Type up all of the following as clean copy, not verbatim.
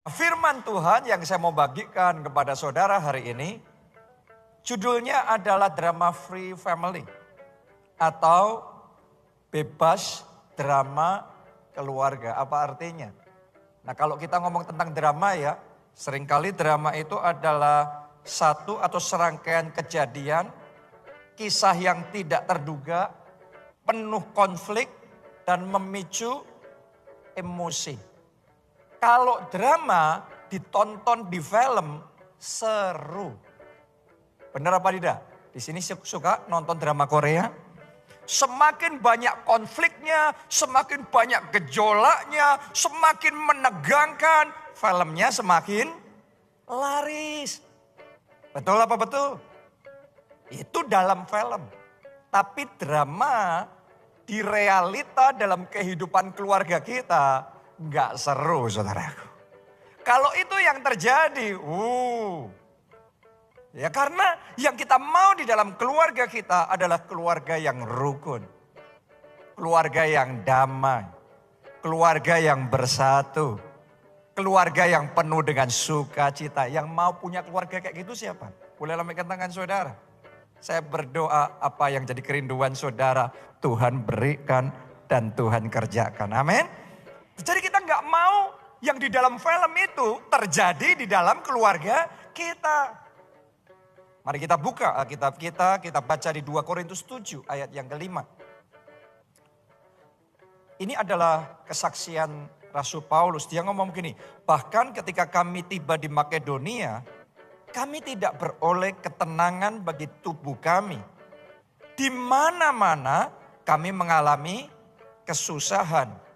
Firman Tuhan yang saya mau bagikan kepada saudara hari ini, judulnya adalah drama free family atau bebas drama keluarga. Apa artinya? Nah, kalau kita ngomong tentang drama ya, seringkali drama itu adalah satu atau serangkaian kejadian, kisah yang tidak terduga, penuh konflik dan memicu emosi. Kalau drama ditonton di film seru. Benar apa tidak? Di sini suka nonton drama Korea. Semakin banyak konfliknya, semakin banyak gejolaknya, semakin menegangkan, filmnya semakin laris. Betul apa betul? Itu dalam film. Tapi drama di realita dalam kehidupan keluarga kita nggak seru, saudaraku. Kalau itu yang terjadi, ya karena yang kita mau di dalam keluarga kita adalah keluarga yang rukun. Keluarga yang damai. Keluarga yang bersatu. Keluarga yang penuh dengan sukacita. Yang mau punya keluarga kayak gitu siapa? Boleh lambaikan tangan saudara. Saya berdoa apa yang jadi kerinduan saudara, Tuhan berikan dan Tuhan kerjakan. Amin. Jadi kita nggak mau yang di dalam film itu terjadi di dalam keluarga kita. Mari kita buka Alkitab kita baca di 2 Korintus 7 ayat yang kelima. Ini adalah kesaksian Rasul Paulus. Dia ngomong begini, bahkan ketika kami tiba di Makedonia, kami tidak beroleh ketenangan bagi tubuh kami. Di mana-mana kami mengalami kesusahan.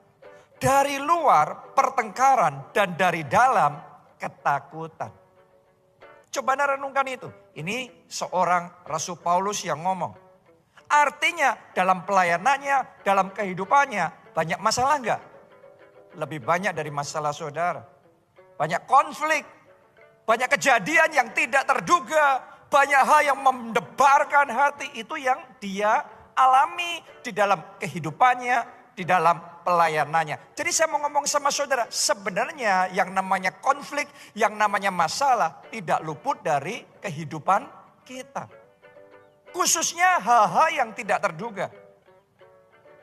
Dari luar pertengkaran dan dari dalam ketakutan. Coba renungkan itu. Ini seorang Rasul Paulus yang ngomong. Artinya dalam pelayanannya, dalam kehidupannya banyak masalah enggak? Lebih banyak dari masalah saudara. Banyak konflik, banyak kejadian yang tidak terduga, banyak hal yang mendebarkan hati. Itu yang dia alami di dalam kehidupannya, di dalam pelayanannya. Jadi saya mau ngomong sama saudara, sebenarnya yang namanya konflik, yang namanya masalah tidak luput dari kehidupan kita. Khususnya hal-hal yang tidak terduga.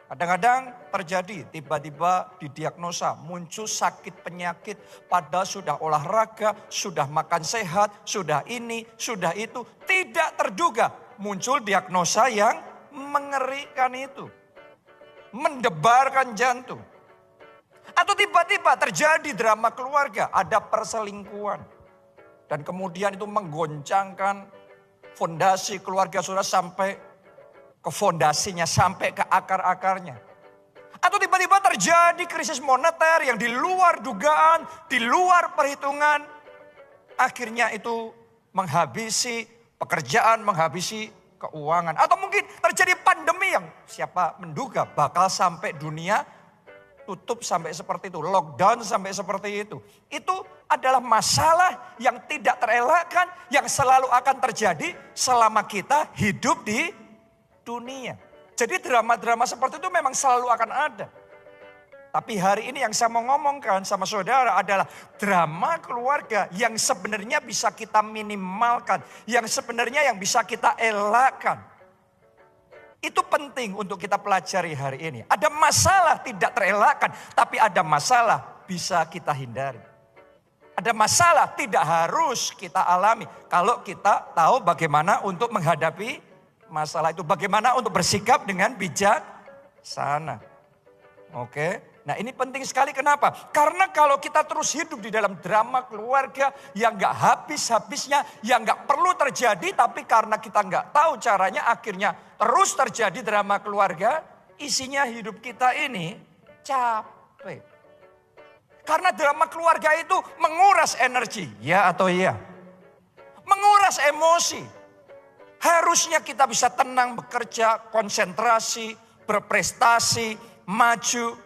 Kadang-kadang terjadi, tiba-tiba didiagnosa, muncul sakit penyakit, padahal sudah olahraga, sudah makan sehat, sudah ini, sudah itu. Tidak terduga, muncul diagnosa yang mengerikan itu. Mendebarkan jantung. Atau tiba-tiba terjadi drama keluarga, ada perselingkuhan. Dan kemudian itu menggoncangkan fondasi keluarga saudara sampai ke fondasinya, sampai ke akar-akarnya. Atau tiba-tiba terjadi krisis moneter yang di luar dugaan, di luar perhitungan. Akhirnya itu menghabisi pekerjaan, menghabisi keuangan. Atau mungkin terjadi pandemi yang siapa menduga bakal sampai dunia tutup sampai seperti itu. Lockdown sampai seperti itu. Itu adalah masalah yang tidak terelakkan. Yang selalu akan terjadi selama kita hidup di dunia. Jadi drama-drama seperti itu memang selalu akan ada. Tapi hari ini yang saya mau ngomongkan sama saudara adalah drama keluarga yang sebenarnya bisa kita minimalkan. Yang sebenarnya yang bisa kita elakkan. Itu penting untuk kita pelajari hari ini. Ada masalah tidak terelakkan, tapi ada masalah bisa kita hindari. Ada masalah tidak harus kita alami. Kalau kita tahu bagaimana untuk menghadapi masalah itu. Bagaimana untuk bersikap dengan bijaksana. Oke. Nah ini penting sekali, kenapa? Karena kalau kita terus hidup di dalam drama keluarga yang gak habis-habisnya, yang gak perlu terjadi, tapi karena kita gak tahu caranya akhirnya terus terjadi drama keluarga, isinya hidup kita ini capek. Karena drama keluarga itu menguras energi, ya atau iya? Menguras emosi. Harusnya kita bisa tenang bekerja, konsentrasi, berprestasi, maju.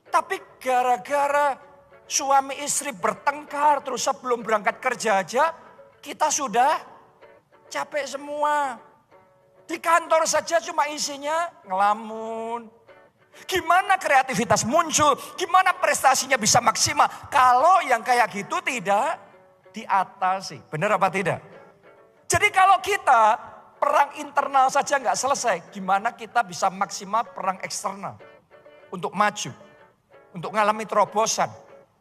Tapi gara-gara suami istri bertengkar terus sebelum berangkat kerja aja kita sudah capek semua. Di kantor saja cuma isinya ngelamun. Gimana kreativitas muncul, gimana prestasinya bisa maksimal. Kalau yang kayak gitu tidak diatasi. Benar apa tidak? Jadi kalau kita perang internal saja nggak selesai, gimana kita bisa maksimal perang eksternal? Untuk maju, untuk mengalami terobosan,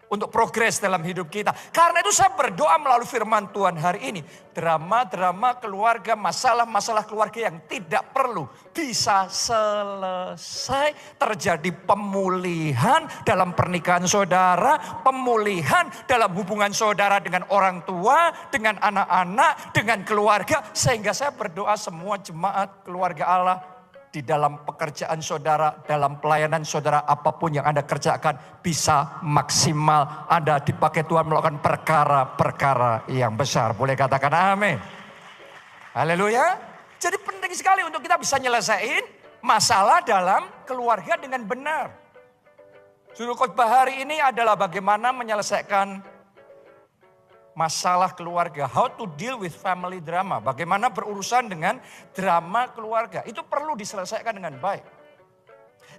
untuk progres dalam hidup kita. Karena itu saya berdoa melalui firman Tuhan hari ini. Drama-drama keluarga, masalah-masalah keluarga yang tidak perlu bisa selesai. Terjadi pemulihan dalam pernikahan saudara, pemulihan dalam hubungan saudara dengan orang tua, dengan anak-anak, dengan keluarga. Sehingga saya berdoa semua jemaat keluarga Allah di dalam pekerjaan saudara, dalam pelayanan saudara, apapun yang Anda kerjakan bisa maksimal. Anda dipakai Tuhan melakukan perkara-perkara yang besar. Boleh katakan amin. Haleluya. Jadi penting sekali untuk kita bisa nyelesain masalah dalam keluarga dengan benar. Judul khotbah hari ini adalah bagaimana menyelesaikan masalah keluarga, how to deal with family drama. Bagaimana berurusan dengan drama keluarga. Itu perlu diselesaikan dengan baik.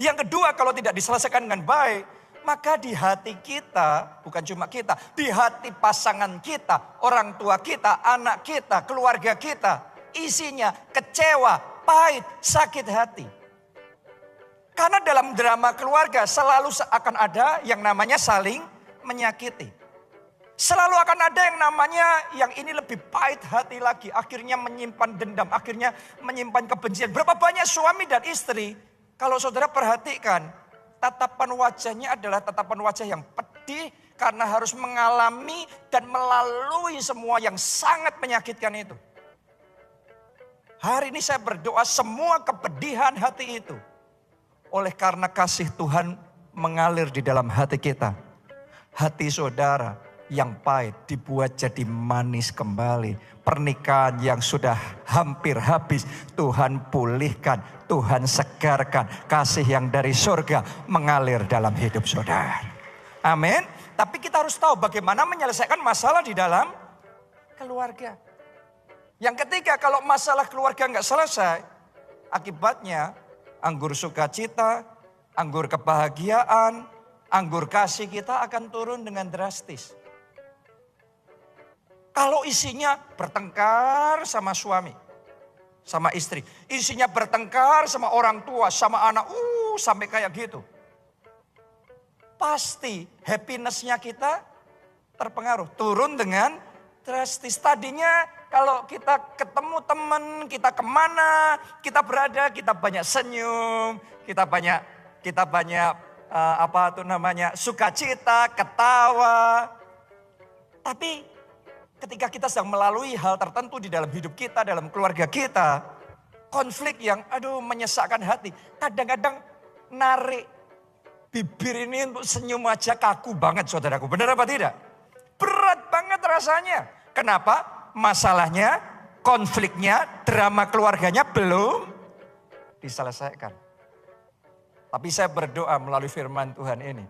Yang kedua, kalau tidak diselesaikan dengan baik, maka di hati kita, bukan cuma kita, di hati pasangan kita, orang tua kita, anak kita, keluarga kita, isinya kecewa, pahit, sakit hati. Karena dalam drama keluarga selalu akan ada yang namanya saling menyakiti. Selalu akan ada yang namanya yang ini lebih pahit hati lagi. Akhirnya menyimpan dendam, akhirnya menyimpan kebencian. Berapa banyak suami dan istri, kalau saudara perhatikan, tatapan wajahnya adalah tatapan wajah yang pedih. Karena harus mengalami dan melalui semua yang sangat menyakitkan itu. Hari ini saya berdoa semua kepedihan hati itu. Oleh karena kasih Tuhan mengalir di dalam hati kita. Hati saudara yang pahit dibuat jadi manis kembali. Pernikahan yang sudah hampir habis Tuhan pulihkan, Tuhan segarkan. Kasih yang dari surga mengalir dalam hidup saudara. Amin. Tapi kita harus tahu bagaimana menyelesaikan masalah di dalam keluarga. Yang ketiga, kalau masalah keluarga nggak selesai, akibatnya anggur sukacita, anggur kebahagiaan, anggur kasih kita akan turun dengan drastis. Kalau isinya bertengkar sama suami, sama istri. Isinya bertengkar sama orang tua, sama anak, sampai kayak gitu. Pasti happiness-nya kita terpengaruh. Turun dengan drastis. Tadinya kalau kita ketemu teman, kita kemana, kita berada, kita banyak senyum, kita banyak sukacita, ketawa. Tapi ketika kita sedang melalui hal tertentu di dalam hidup kita, dalam keluarga kita, konflik yang menyesakkan hati. Kadang-kadang narik bibir ini untuk senyum aja kaku banget saudaraku. Benar apa tidak? Berat banget rasanya. Kenapa? Masalahnya, konfliknya, drama keluarganya belum diselesaikan. Tapi saya berdoa melalui firman Tuhan ini.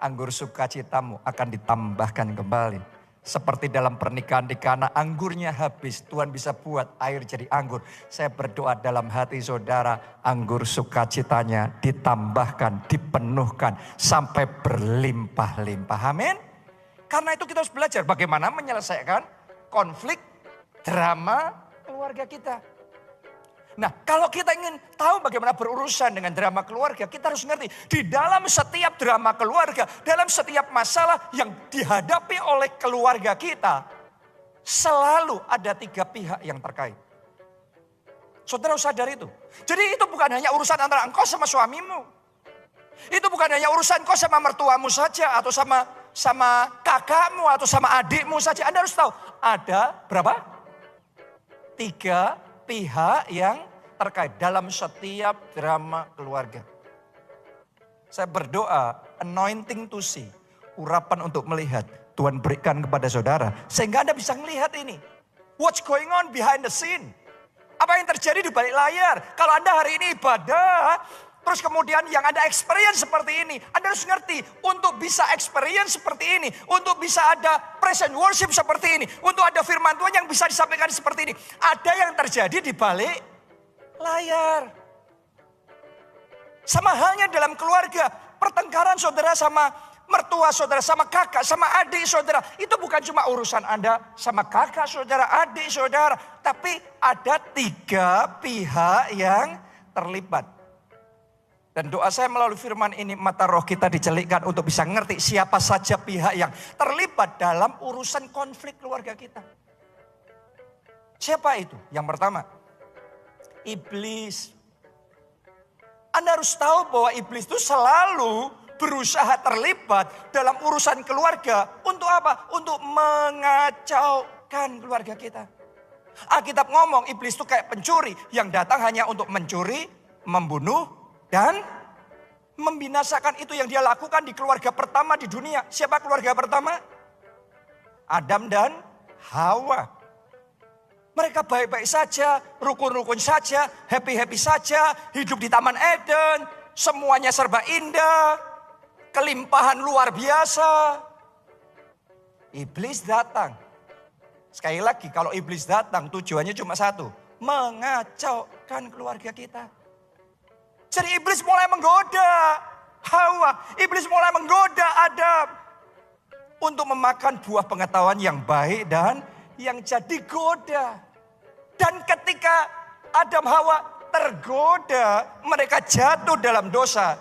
Anggur sukacitamu akan ditambahkan kembali. Seperti dalam pernikahan di Kana, anggurnya habis. Tuhan bisa buat air jadi anggur. Saya berdoa dalam hati saudara, anggur sukacitanya ditambahkan, dipenuhkan sampai berlimpah-limpah. Amin. Karena itu kita harus belajar bagaimana menyelesaikan konflik drama keluarga kita. Nah, kalau kita ingin tahu bagaimana berurusan dengan drama keluarga, kita harus ngerti di dalam setiap drama keluarga, dalam setiap masalah yang dihadapi oleh keluarga kita, selalu ada 3 pihak yang terkait. Saudara harus sadar itu. Jadi itu bukan hanya urusan antara engkau sama suamimu. Itu bukan hanya urusan engkau sama mertuamu saja atau sama kakakmu atau sama adikmu saja. Anda harus tahu ada berapa? 3 pihak yang terkait dalam setiap drama keluarga. Saya berdoa, anointing to see, urapan untuk melihat, Tuhan berikan kepada saudara. Sehingga Anda bisa melihat ini. What's going on behind the scene? Apa yang terjadi di balik layar? Kalau Anda hari ini ibadah, terus kemudian yang Anda experience seperti ini. Anda harus ngerti, untuk bisa experience seperti ini. Untuk bisa ada present worship seperti ini. Untuk ada firman Tuhan yang bisa disampaikan seperti ini. Ada yang terjadi di balik layar. Sama halnya dalam keluarga, pertengkaran saudara sama mertua saudara, sama kakak, sama adik saudara. Itu bukan cuma urusan Anda sama kakak saudara, adik saudara. Tapi ada 3 pihak yang terlibat. Dan doa saya melalui firman ini, mata roh kita dicelikkan untuk bisa ngerti siapa saja pihak yang terlibat dalam urusan konflik keluarga kita. Siapa itu? Yang pertama, iblis. Anda harus tahu bahwa iblis itu selalu berusaha terlibat dalam urusan keluarga. Untuk apa? Untuk mengacaukan keluarga kita. Alkitab ngomong iblis itu kayak pencuri yang datang hanya untuk mencuri, membunuh, dan membinasakan. Itu yang dia lakukan di keluarga pertama di dunia. Siapa keluarga pertama? Adam dan Hawa. Mereka baik-baik saja, rukun-rukun saja, happy-happy saja, hidup di Taman Eden, semuanya serba indah, kelimpahan luar biasa. Iblis datang. Sekali lagi, kalau iblis datang tujuannya cuma satu, mengacaukan keluarga kita. Jadi iblis mulai menggoda Hawa, iblis mulai menggoda Adam untuk memakan buah pengetahuan yang baik dan yang jadi goda. Dan ketika Adam Hawa tergoda, mereka jatuh dalam dosa.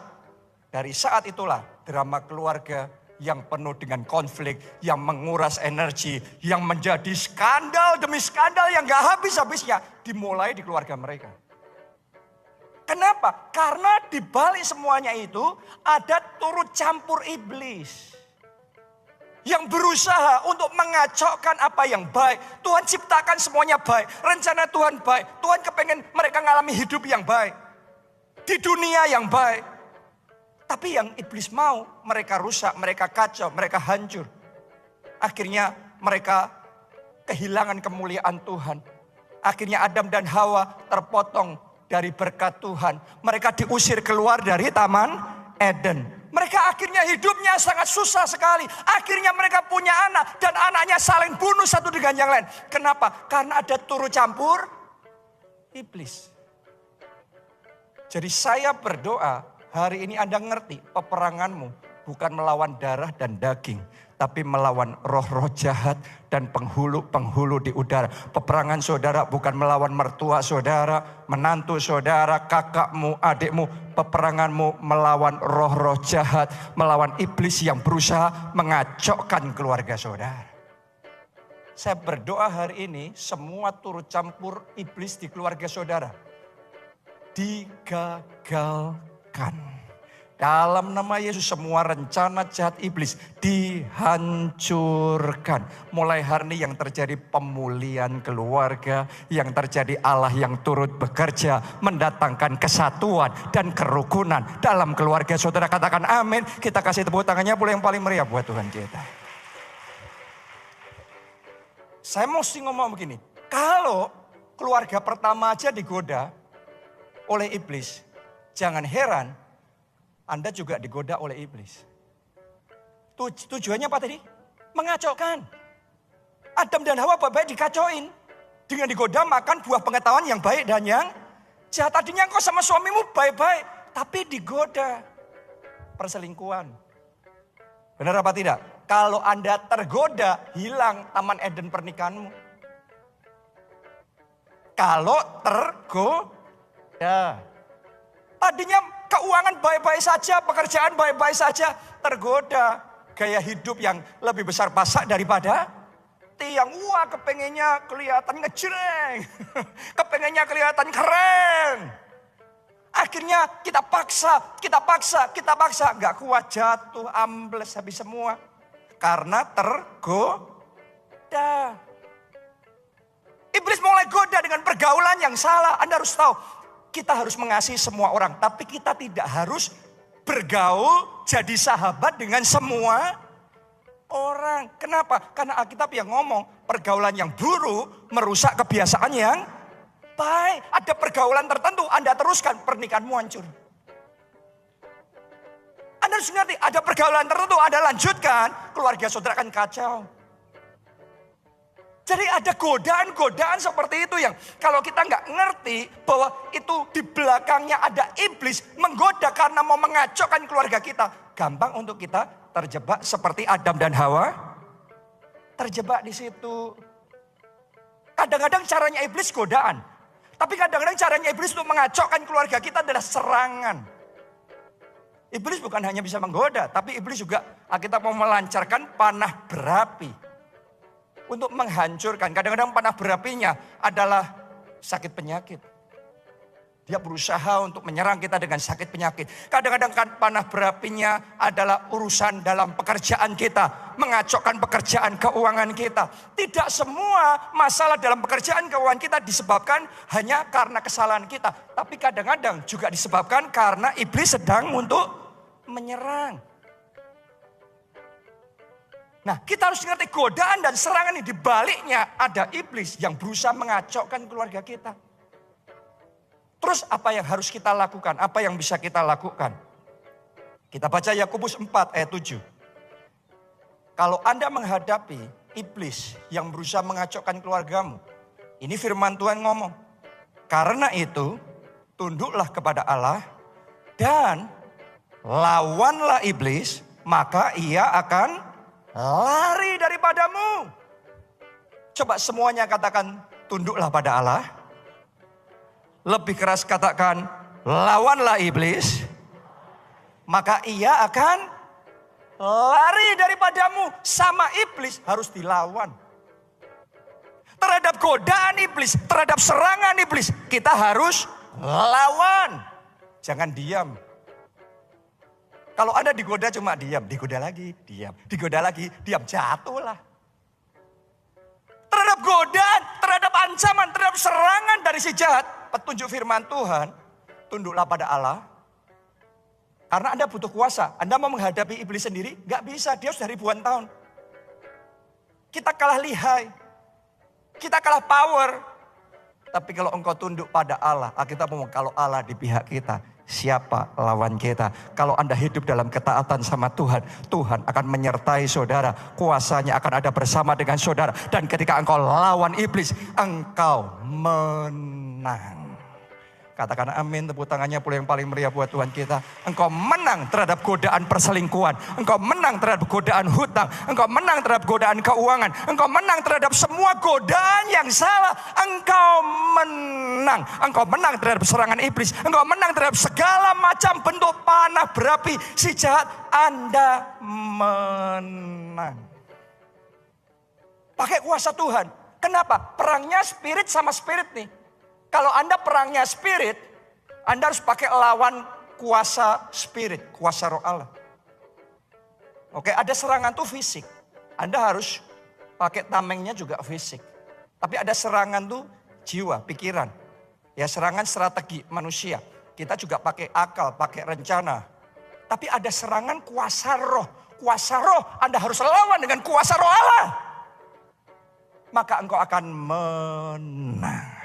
Dari saat itulah drama keluarga yang penuh dengan konflik, yang menguras energi, yang menjadi skandal demi skandal yang gak habis-habisnya dimulai di keluarga mereka. Kenapa? Karena di balik semuanya itu ada turut campur iblis. Yang berusaha untuk mengacaukan apa yang baik. Tuhan ciptakan semuanya baik. Rencana Tuhan baik. Tuhan kepengen mereka mengalami hidup yang baik. Di dunia yang baik. Tapi yang iblis mau, mereka rusak, mereka kacau, mereka hancur. Akhirnya mereka kehilangan kemuliaan Tuhan. Akhirnya Adam dan Hawa terpotong dari berkat Tuhan. Mereka diusir keluar dari Taman Eden. Mereka akhirnya hidupnya sangat susah sekali. Akhirnya mereka punya anak dan anaknya saling bunuh satu dengan yang lain. Kenapa? Karena ada turut campur iblis. Jadi saya berdoa hari ini Anda ngerti peperanganmu bukan melawan darah dan daging. Tapi melawan roh-roh jahat dan penghulu-penghulu di udara. Peperangan saudara bukan melawan mertua saudara, menantu saudara, kakakmu, adikmu. Peperanganmu melawan roh-roh jahat, melawan iblis yang berusaha mengacaukan keluarga saudara. Saya berdoa hari ini semua turut campur iblis di keluarga saudara digagalkan. Dalam nama Yesus semua rencana jahat iblis dihancurkan. Mulai hari ini yang terjadi pemulihan keluarga. Yang terjadi Allah yang turut bekerja. Mendatangkan kesatuan dan kerukunan dalam keluarga saudara. Katakan amin. Kita kasih tepuk tangannya pula yang paling meriah buat Tuhan kita. Saya mesti ngomong begini. Kalau keluarga pertama aja digoda oleh iblis. Jangan heran Anda juga digoda oleh iblis. Tujuannya apa tadi? Mengacaukan. Adam dan Hawa baik-baik dikacauin. Dengan digoda makan buah pengetahuan yang baik dan yang jahat. Tadinya kau sama suamimu baik-baik. Tapi digoda. Perselingkuhan. Benar apa tidak? Kalau Anda tergoda, hilang Taman Eden pernikahanmu. Kalau tergoda. Tadinya keuangan baik-baik saja, pekerjaan baik-baik saja, tergoda. Gaya hidup yang lebih besar pasak daripada tiang. Wah, kepengennya kelihatan ngejreng. Kepengennya kelihatan keren. Akhirnya kita paksa. Gak kuat, jatuh, ambles habis semua. Karena tergoda. Iblis mulai goda dengan pergaulan yang salah. Anda harus tahu. Kita harus mengasihi semua orang. Tapi kita tidak harus bergaul jadi sahabat dengan semua orang. Kenapa? Karena Alkitab yang ngomong pergaulan yang buruk merusak kebiasaan yang baik. Ada pergaulan tertentu Anda teruskan pernikahanmu hancur. Anda harus ngerti ada pergaulan tertentu Anda lanjutkan keluarga saudara akan kacau. Jadi ada godaan-godaan seperti itu yang kalau kita nggak ngerti bahwa itu di belakangnya ada iblis menggoda karena mau mengacaukan keluarga kita. Gampang untuk kita terjebak seperti Adam dan Hawa. Terjebak di situ. Kadang-kadang caranya iblis godaan. Tapi kadang-kadang caranya iblis untuk mengacaukan keluarga kita adalah serangan. Iblis bukan hanya bisa menggoda, tapi iblis juga kita mau melancarkan panah berapi. Untuk menghancurkan. Kadang-kadang panah berapinya adalah sakit penyakit. Dia berusaha untuk menyerang kita dengan sakit penyakit. Kadang-kadang kan panah berapinya adalah urusan dalam pekerjaan kita. Mengacaukan pekerjaan keuangan kita. Tidak semua masalah dalam pekerjaan keuangan kita disebabkan hanya karena kesalahan kita. Tapi kadang-kadang juga disebabkan karena iblis sedang untuk menyerang. Nah, kita harus mengerti godaan dan serangan ini, di baliknya ada iblis yang berusaha mengacaukan keluarga kita. Terus apa yang harus kita lakukan? Apa yang bisa kita lakukan? Kita baca Yakobus 4 ayat 7. Kalau Anda menghadapi iblis yang berusaha mengacaukan keluargamu, ini firman Tuhan ngomong. Karena itu, tunduklah kepada Allah dan lawanlah iblis, maka ia akan lari daripadamu. Coba semuanya katakan tunduklah pada Allah. Lebih keras katakan lawanlah iblis. Maka ia akan lari daripadamu. Sama iblis harus dilawan. Terhadap godaan iblis, terhadap serangan iblis, kita harus lawan. Jangan diam. Kalau Anda digoda cuma diam, digoda lagi, diam, digoda lagi, diam, jatuhlah. Terhadap godaan, terhadap ancaman, terhadap serangan dari si jahat, petunjuk firman Tuhan, tunduklah pada Allah. Karena Anda butuh kuasa, Anda mau menghadapi iblis sendiri, gak bisa, dia sudah ribuan tahun. Kita kalah lihai, kita kalah power. Tapi kalau engkau tunduk pada Allah, kita ngomong kalau Allah di pihak kita, siapa lawan kita? Kalau Anda hidup dalam ketaatan sama Tuhan, Tuhan akan menyertai saudara. Kuasanya akan ada bersama dengan saudara. Dan ketika engkau lawan iblis, engkau menang. Katakan amin, tepuk tangannya pula yang paling meriah buat Tuhan kita. Engkau menang terhadap godaan perselingkuhan. Engkau menang terhadap godaan hutang. Engkau menang terhadap godaan keuangan. Engkau menang terhadap semua godaan yang salah. Engkau menang. Engkau menang terhadap serangan iblis. Engkau menang terhadap segala macam bentuk panah berapi si jahat. Anda menang. Pakai kuasa Tuhan. Kenapa? Perangnya spirit sama spirit nih. Kalau Anda perangnya spirit, Anda harus pakai lawan kuasa spirit, kuasa roh Allah. Oke, ada serangan tuh fisik. Anda harus pakai tamengnya juga fisik. Tapi ada serangan tuh jiwa, pikiran. Ya, serangan strategi manusia. Kita juga pakai akal, pakai rencana. Tapi ada serangan kuasa roh. Kuasa roh Anda harus lawan dengan kuasa roh Allah. Maka engkau akan menang.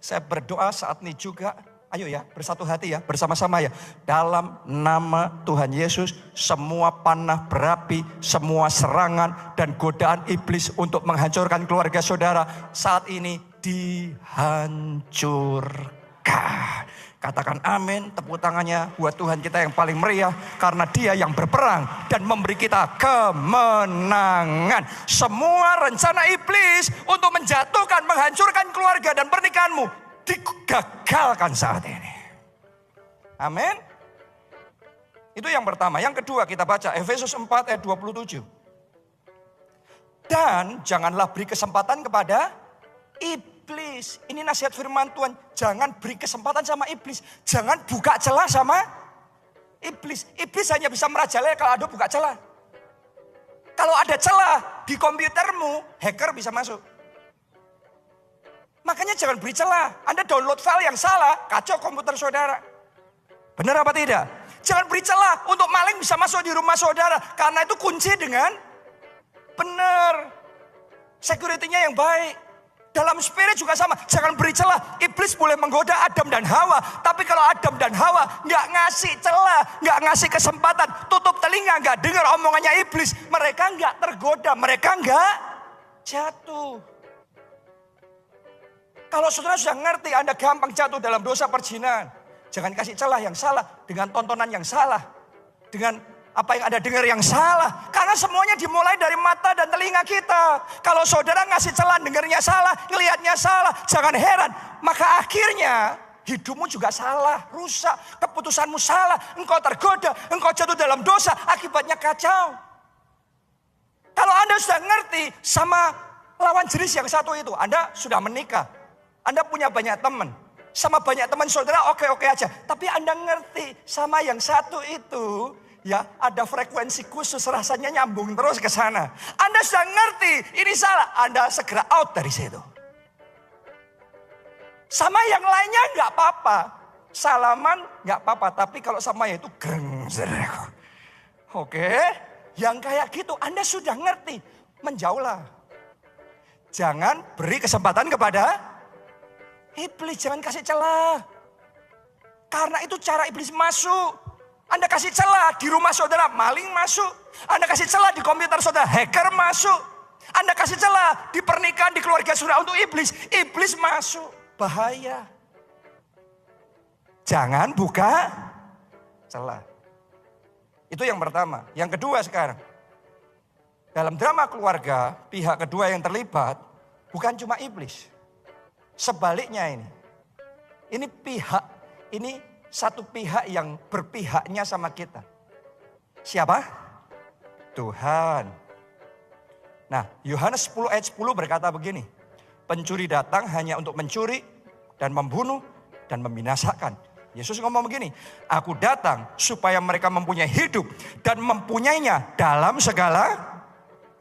Saya berdoa saat ini juga, ayo ya bersatu hati ya, bersama-sama ya. Dalam nama Tuhan Yesus, semua panah berapi, semua serangan dan godaan iblis untuk menghancurkan keluarga saudara saat ini dihancurkan. Katakan amin, tepuk tangannya buat Tuhan kita yang paling meriah. Karena dia yang berperang dan memberi kita kemenangan. Semua rencana iblis untuk menjatuhkan, menghancurkan keluarga dan pernikahanmu digagalkan saat ini. Amin. Itu yang pertama. Yang kedua kita baca Efesus 4 ayat 27. Dan janganlah beri kesempatan kepada iblis. Ini nasihat firman Tuhan. Jangan beri kesempatan sama iblis. Jangan buka celah sama iblis. Iblis hanya bisa merajalela kalau ada buka celah. Kalau ada celah di komputermu, hacker bisa masuk. Makanya jangan beri celah. Anda download file yang salah, kacau komputer saudara. Benar apa tidak? Jangan beri celah untuk maling bisa masuk di rumah saudara. Karena itu kunci dengan benar. Security-nya yang baik. Dalam spirit juga sama. Jangan beri celah. Iblis boleh menggoda Adam dan Hawa. Tapi kalau Adam dan Hawa nggak ngasih celah, nggak ngasih kesempatan, tutup telinga, nggak dengar omongannya iblis, mereka nggak tergoda, mereka nggak jatuh. Kalau saudara sudah ngerti Anda gampang jatuh dalam dosa perzinahan. Jangan kasih celah yang salah dengan tontonan yang salah. Dengan apa yang Anda dengar yang salah. Karena semuanya dimulai dari mata dan telinga kita. Kalau saudara ngasih celah dengarnya salah, ngelihatnya salah, jangan heran. Maka akhirnya hidupmu juga salah, rusak. Keputusanmu salah, engkau tergoda, engkau jatuh dalam dosa, akibatnya kacau. Kalau Anda sudah ngerti sama lawan jenis yang satu itu, Anda sudah menikah. Anda punya banyak teman. Sama banyak teman saudara oke-oke aja. Tapi Anda ngerti sama yang satu itu, ya ada frekuensi khusus rasanya nyambung terus ke sana. Anda sudah ngerti ini salah, Anda segera out dari situ. Sama yang lainnya nggak apa-apa. Salaman nggak apa-apa, tapi kalau sama itu greng. Oke, yang kayak gitu Anda sudah ngerti, menjauhlah. Jangan beri kesempatan kepada iblis, jangan kasih celah. Karena itu cara iblis masuk. Anda kasih celah di rumah saudara, maling masuk. Anda kasih celah di komputer saudara, hacker masuk. Anda kasih celah di pernikahan, di keluarga saudara untuk iblis. Iblis masuk, bahaya. Jangan buka celah. Itu yang pertama. Yang kedua sekarang. Dalam drama keluarga, pihak kedua yang terlibat bukan cuma iblis. Sebaliknya ini satu pihak yang berpihaknya sama kita. Siapa? Tuhan. Nah, Yohanes 10 ayat 10 berkata begini. Pencuri datang hanya untuk mencuri dan membunuh dan membinasakan. Yesus ngomong begini, aku datang supaya mereka mempunyai hidup dan mempunyainya dalam segala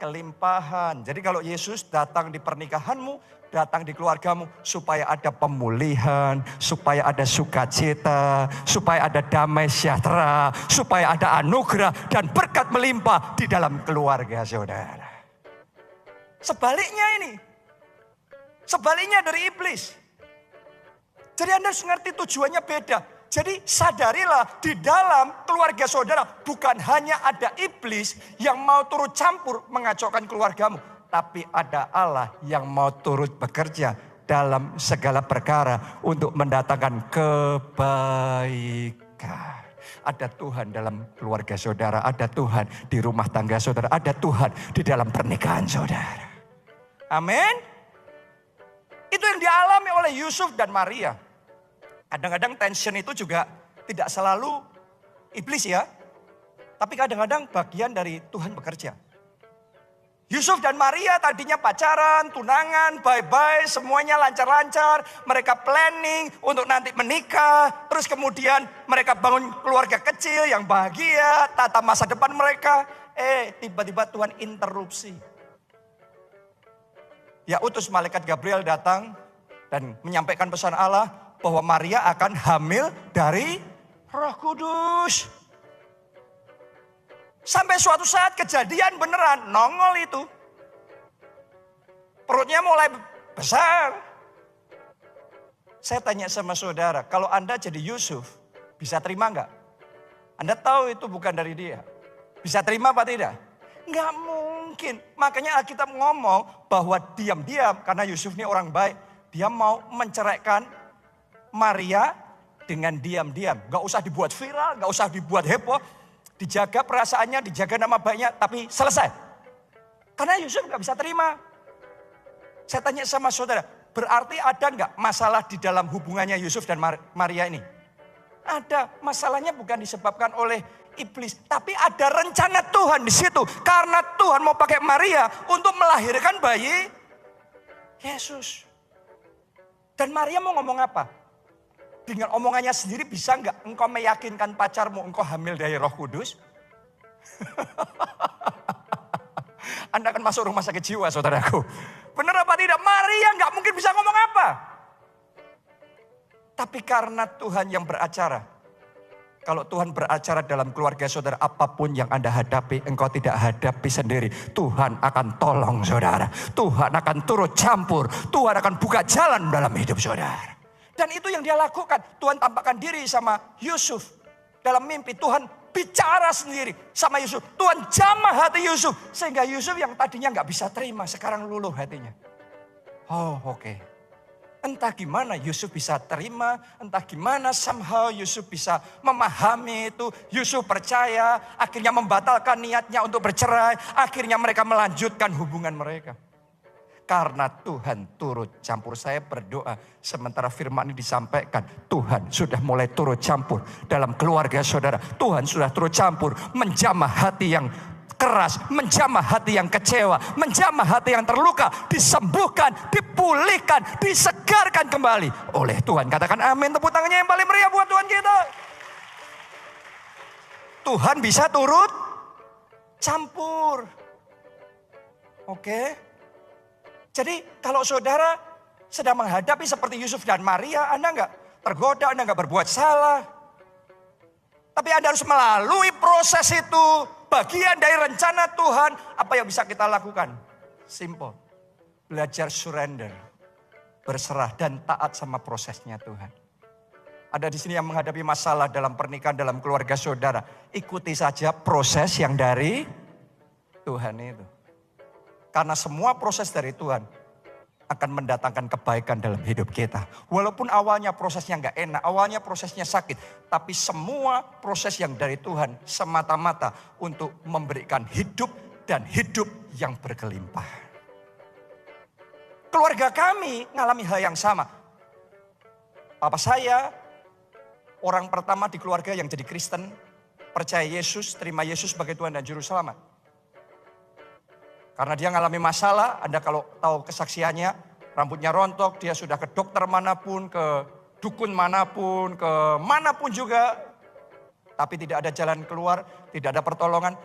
kelimpahan. Jadi kalau Yesus datang di pernikahanmu, datang di keluargamu, supaya ada pemulihan, supaya ada sukacita, supaya ada damai sejahtera, supaya ada anugerah dan berkat melimpah di dalam keluarga saudara. Sebaliknya dari iblis. Jadi Anda harus ngerti tujuannya beda. Jadi sadarilah di dalam keluarga saudara bukan hanya ada iblis yang mau turut campur mengacaukan keluargamu. Tapi ada Allah yang mau turut bekerja dalam segala perkara untuk mendatangkan kebaikan. Ada Tuhan dalam keluarga saudara, ada Tuhan di rumah tangga saudara, ada Tuhan di dalam pernikahan saudara. Amin. Itu yang dialami oleh Yusuf dan Maria. Kadang-kadang tension itu juga tidak selalu iblis ya. Tapi kadang-kadang bagian dari Tuhan bekerja. Yusuf dan Maria tadinya pacaran, tunangan, bye-bye, semuanya lancar-lancar. Mereka planning untuk nanti menikah. Terus kemudian mereka bangun keluarga kecil yang bahagia, tata masa depan mereka. Tiba-tiba Tuhan interupsi. Ya utus malaikat Gabriel datang dan menyampaikan pesan Allah bahwa Maria akan hamil dari Roh Kudus. Sampai suatu saat kejadian beneran, nongol itu. Perutnya mulai besar. Saya tanya sama saudara, kalau Anda jadi Yusuf, bisa terima enggak? Anda tahu itu bukan dari dia. Bisa terima apa tidak? Enggak mungkin. Makanya Alkitab ngomong bahwa diam-diam, karena Yusuf ini orang baik, dia mau menceraikan Maria dengan diam-diam. Gak usah dibuat viral, gak usah dibuat heboh. Dijaga perasaannya, dijaga nama baiknya, tapi selesai. Karena Yusuf gak bisa terima. Saya tanya sama saudara, berarti ada gak masalah di dalam hubungannya Yusuf dan Maria ini? Ada, masalahnya bukan disebabkan oleh iblis. Tapi ada rencana Tuhan di situ. Karena Tuhan mau pakai Maria untuk melahirkan bayi Yesus. Dan Maria mau ngomong apa? Dengan omongannya sendiri bisa nggak engkau meyakinkan pacarmu engkau hamil dari Roh Kudus? Anda akan masuk rumah sakit jiwa saudaraku. Benar apa tidak? Maria nggak mungkin bisa ngomong apa. Tapi karena Tuhan yang beracara. Kalau Tuhan beracara dalam keluarga saudara, apapun yang Anda hadapi, engkau tidak hadapi sendiri. Tuhan akan tolong saudara. Tuhan akan turut campur. Tuhan akan buka jalan dalam hidup saudara. Dan itu yang dia lakukan. Tuhan tampakkan diri sama Yusuf. Dalam mimpi Tuhan bicara sendiri sama Yusuf. Tuhan jamah hati Yusuf. Sehingga Yusuf yang tadinya gak bisa terima, sekarang luluh hatinya. Oh oke. Entah gimana Yusuf bisa terima, entah gimana somehow Yusuf bisa memahami itu. Yusuf percaya, akhirnya membatalkan niatnya untuk bercerai. Akhirnya mereka melanjutkan hubungan mereka. Karena Tuhan turut campur. Saya berdoa sementara firman ini disampaikan. Tuhan sudah mulai turut campur dalam keluarga saudara. Tuhan sudah turut campur menjamah hati yang keras, menjamah hati yang kecewa, menjamah hati yang terluka, disembuhkan, dipulihkan, disegarkan kembali oleh Tuhan. Katakan amin, tepuk tangannya yang paling meriah buat Tuhan kita. Tuhan bisa turut campur. Oke. Jadi kalau saudara sedang menghadapi seperti Yusuf dan Maria, Anda enggak tergoda, Anda enggak berbuat salah. Tapi Anda harus melalui proses itu. Bagian dari rencana Tuhan, apa yang bisa kita lakukan? Simple. Belajar surrender. Berserah dan taat sama prosesnya Tuhan. Ada di sini yang menghadapi masalah dalam pernikahan, dalam keluarga saudara. Ikuti saja proses yang dari Tuhan itu. Karena semua proses dari Tuhan akan mendatangkan kebaikan dalam hidup kita. Walaupun awalnya prosesnya nggak enak, awalnya prosesnya sakit. Tapi semua proses yang dari Tuhan semata-mata untuk memberikan hidup dan hidup yang berkelimpah. Keluarga kami mengalami hal yang sama. Papa saya orang pertama di keluarga yang jadi Kristen, percaya Yesus, terima Yesus sebagai Tuhan dan Juru Selamat. Karena dia mengalami masalah, Anda kalau tahu kesaksiannya, rambutnya rontok, dia sudah ke dokter manapun, ke dukun manapun, ke manapun juga. Tapi tidak ada jalan keluar, tidak ada pertolongan.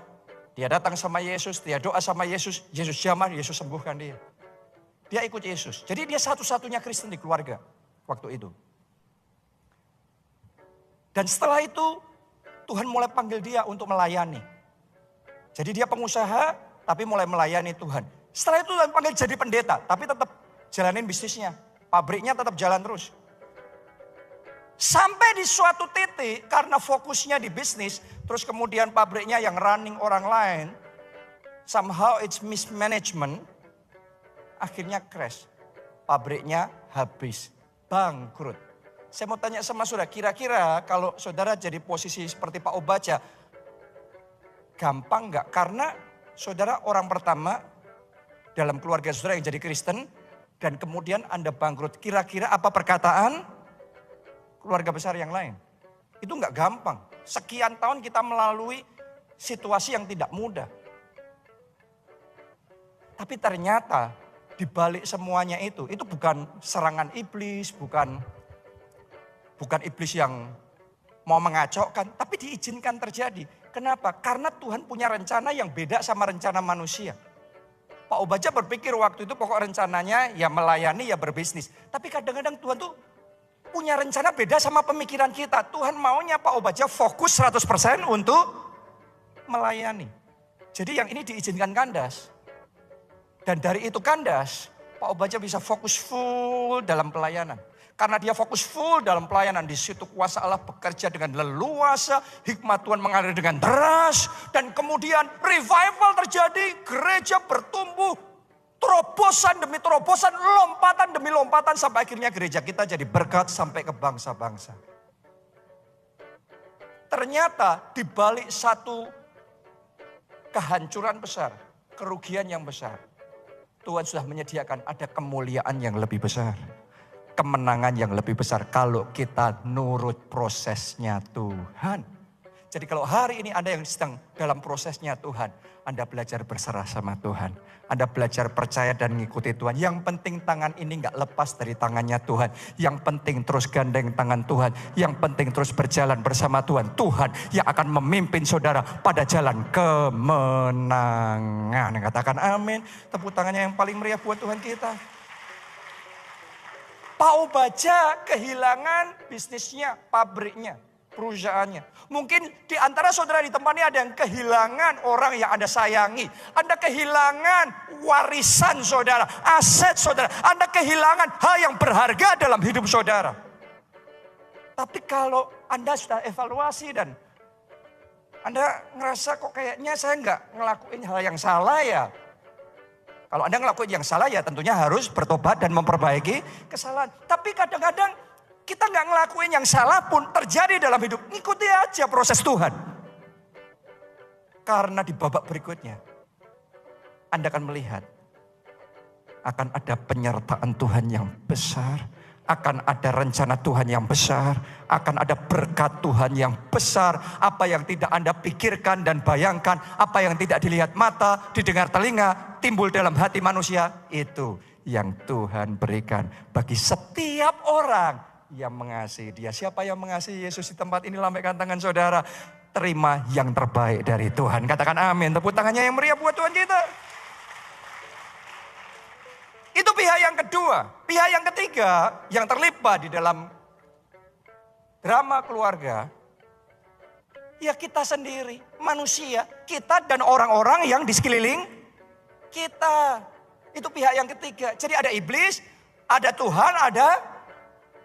Dia datang sama Yesus, dia doa sama Yesus, Yesus jamah, Yesus sembuhkan dia. Dia ikut Yesus. Jadi dia satu-satunya Kristen di keluarga waktu itu. Dan setelah itu, Tuhan mulai panggil dia untuk melayani. Jadi dia pengusaha, tapi mulai melayani Tuhan. Setelah itu Tuhan panggil jadi pendeta, tapi tetap jalanin bisnisnya. Pabriknya tetap jalan terus. Sampai di suatu titik, karena fokusnya di bisnis, terus kemudian pabriknya yang running orang lain, somehow it's mismanagement, akhirnya crash. Pabriknya habis, bangkrut. Saya mau tanya sama saudara, kira-kira kalau saudara jadi posisi seperti Pak Obaja, gampang nggak? Karena saudara orang pertama dalam keluarga saudara yang jadi Kristen dan kemudian Anda bangkrut. Kira-kira apa perkataan keluarga besar yang lain? Itu enggak gampang. Sekian tahun kita melalui situasi yang tidak mudah. Tapi ternyata di balik semuanya itu bukan serangan iblis, bukan iblis yang mau mengacaukan, tapi diizinkan terjadi. Kenapa? Karena Tuhan punya rencana yang beda sama rencana manusia. Pak Obaja berpikir waktu itu pokok rencananya ya melayani ya berbisnis. Tapi kadang-kadang Tuhan tuh punya rencana beda sama pemikiran kita. Tuhan maunya Pak Obaja fokus 100% untuk melayani. Jadi yang ini diizinkan kandas. Dan dari itu kandas, Pak Obaja bisa fokus full dalam pelayanan. Karena dia fokus full dalam pelayanan, di situ kuasa Allah bekerja dengan leluasa, hikmat Tuhan mengalir dengan deras, dan kemudian revival terjadi, gereja bertumbuh, terobosan demi terobosan, lompatan demi lompatan, sampai akhirnya gereja kita jadi berkat sampai ke bangsa-bangsa. Ternyata di balik satu kehancuran besar, kerugian yang besar, Tuhan sudah menyediakan ada kemuliaan yang lebih besar. Kemenangan yang lebih besar kalau kita nurut prosesnya Tuhan. Jadi kalau hari ini Anda yang sedang dalam prosesnya Tuhan, Anda belajar berserah sama Tuhan. Anda belajar percaya dan mengikuti Tuhan. Yang penting tangan ini gak lepas dari tangannya Tuhan. Yang penting terus gandeng tangan Tuhan. Yang penting terus berjalan bersama Tuhan. Tuhan yang akan memimpin saudara pada jalan kemenangan. Katakan amin. Tepuk tangannya yang paling meriah buat Tuhan kita. Pak Obaja kehilangan bisnisnya, pabriknya, perusahaannya. Mungkin di antara saudara di tempat ini ada yang kehilangan orang yang Anda sayangi. Anda kehilangan warisan saudara, aset saudara. Anda kehilangan hal yang berharga dalam hidup saudara. Tapi kalau Anda sudah evaluasi dan Anda ngerasa kok kayaknya saya nggak ngelakuin hal yang salah ya. Kalau Anda ngelakuin yang salah ya tentunya harus bertobat dan memperbaiki kesalahan. Tapi kadang-kadang kita nggak ngelakuin yang salah pun terjadi dalam hidup. Ikuti aja proses Tuhan. Karena di babak berikutnya Anda akan melihat akan ada penyertaan Tuhan yang besar, akan ada rencana Tuhan yang besar, akan ada berkat Tuhan yang besar. Apa yang tidak Anda pikirkan dan bayangkan, apa yang tidak dilihat mata, didengar telinga, timbul dalam hati manusia, itu yang Tuhan berikan bagi setiap orang yang mengasihi Dia. Siapa yang mengasihi Yesus di tempat ini, lambaikan tangan saudara. Terima yang terbaik dari Tuhan. Katakan amin. Tepuk tangannya yang meriah buat Tuhan kita. Itu pihak yang kedua. Pihak yang ketiga yang terlibat di dalam drama keluarga, ya kita sendiri, manusia, kita dan orang-orang yang di sekeliling kita. Itu pihak yang ketiga. Jadi ada iblis, ada Tuhan, ada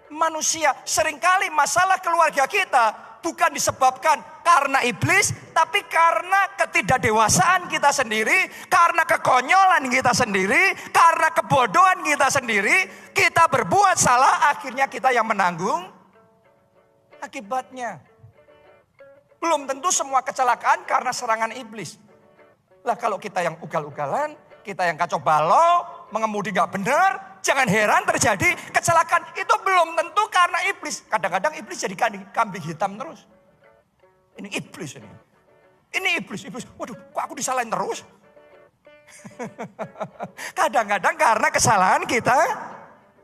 manusia. Seringkali masalah keluarga kita bukan disebabkan karena iblis, tapi karena ketidakdewasaan kita sendiri, karena kekonyolan kita sendiri, karena kebodohan kita sendiri. Kita berbuat salah, akhirnya kita yang menanggung akibatnya. Belum tentu semua kecelakaan karena serangan iblis. Lah kalau kita yang ugal-ugalan, kita yang kacau balau, mengemudi gak benar, jangan heran terjadi kecelakaan. Itu belum tentu karena iblis. Kadang-kadang iblis jadi kambing hitam terus. Ini iblis ini. Ini iblis. Waduh, kok aku disalahin terus? Kadang-kadang karena kesalahan kita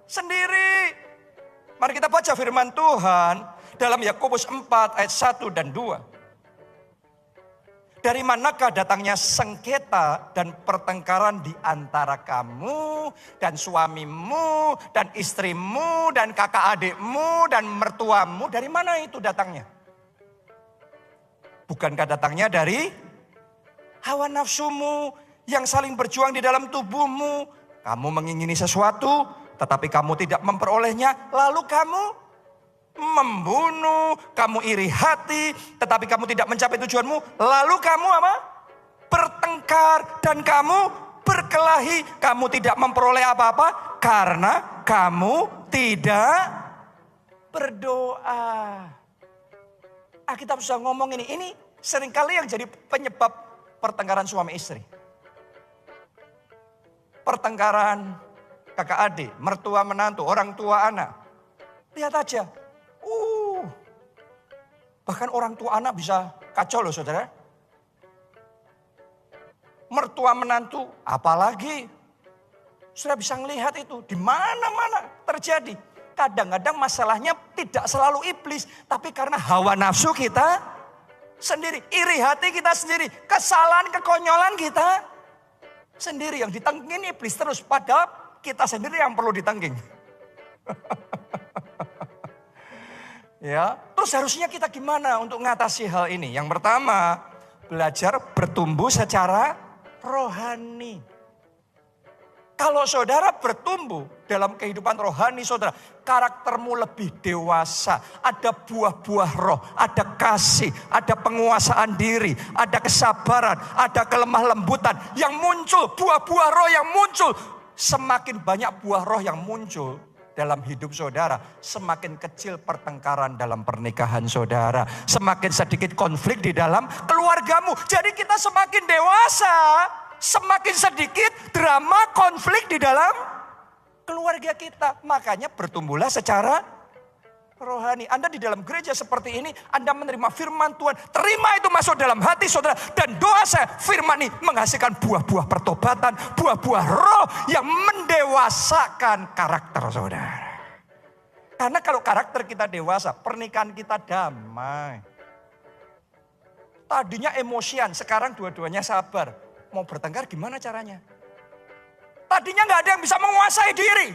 sendiri. Mari kita baca firman Tuhan dalam Yakobus 4 ayat 1 dan 2. Dari manakah datangnya sengketa dan pertengkaran di antara kamu dan suamimu dan istrimu dan kakak adikmu dan mertuamu? Dari mana itu datangnya? Bukankah datangnya dari hawa nafsumu yang saling berjuang di dalam tubuhmu? Kamu mengingini sesuatu tetapi kamu tidak memperolehnya, lalu kamu membunuh, kamu iri hati, tetapi kamu tidak mencapai tujuanmu. Lalu kamu apa? Bertengkar dan kamu berkelahi. Kamu tidak memperoleh apa-apa karena kamu tidak berdoa. Kita bisa ngomong ini seringkali yang jadi penyebab pertengkaran suami istri. Pertengkaran kakak adik, mertua menantu, orang tua anak. Lihat aja. Bahkan orang tua anak bisa kacau loh saudara. Mertua menantu apalagi. Sudah bisa ngelihat itu di mana-mana terjadi. Kadang-kadang masalahnya tidak selalu iblis, tapi karena hawa nafsu kita sendiri, iri hati kita sendiri, kesalahan, kekonyolan kita sendiri yang ditengking iblis terus, padahal kita sendiri yang perlu ditengking. Ya, terus harusnya kita gimana untuk mengatasi hal ini? Yang pertama, belajar bertumbuh secara rohani. Kalau saudara bertumbuh dalam kehidupan rohani saudara, karaktermu lebih dewasa. Ada buah-buah roh, ada kasih, ada penguasaan diri, ada kesabaran, ada kelemah lembutan yang muncul. Buah-buah roh yang muncul. Semakin banyak buah roh yang muncul dalam hidup saudara, semakin kecil pertengkaran dalam pernikahan saudara. Semakin sedikit konflik di dalam keluargamu. Jadi kita semakin dewasa, semakin sedikit drama konflik di dalam keluarga kita. Makanya bertumbuhlah secara rohani. Anda di dalam gereja seperti ini, Anda menerima firman Tuhan. Terima itu masuk dalam hati saudara. Dan doa saya, firman ini menghasilkan buah-buah pertobatan, buah-buah roh yang mendewasakan karakter saudara. Karena kalau karakter kita dewasa, pernikahan kita damai. Tadinya emosian, sekarang dua-duanya sabar. Mau bertengkar gimana caranya? Tadinya nggak ada yang bisa menguasai diri.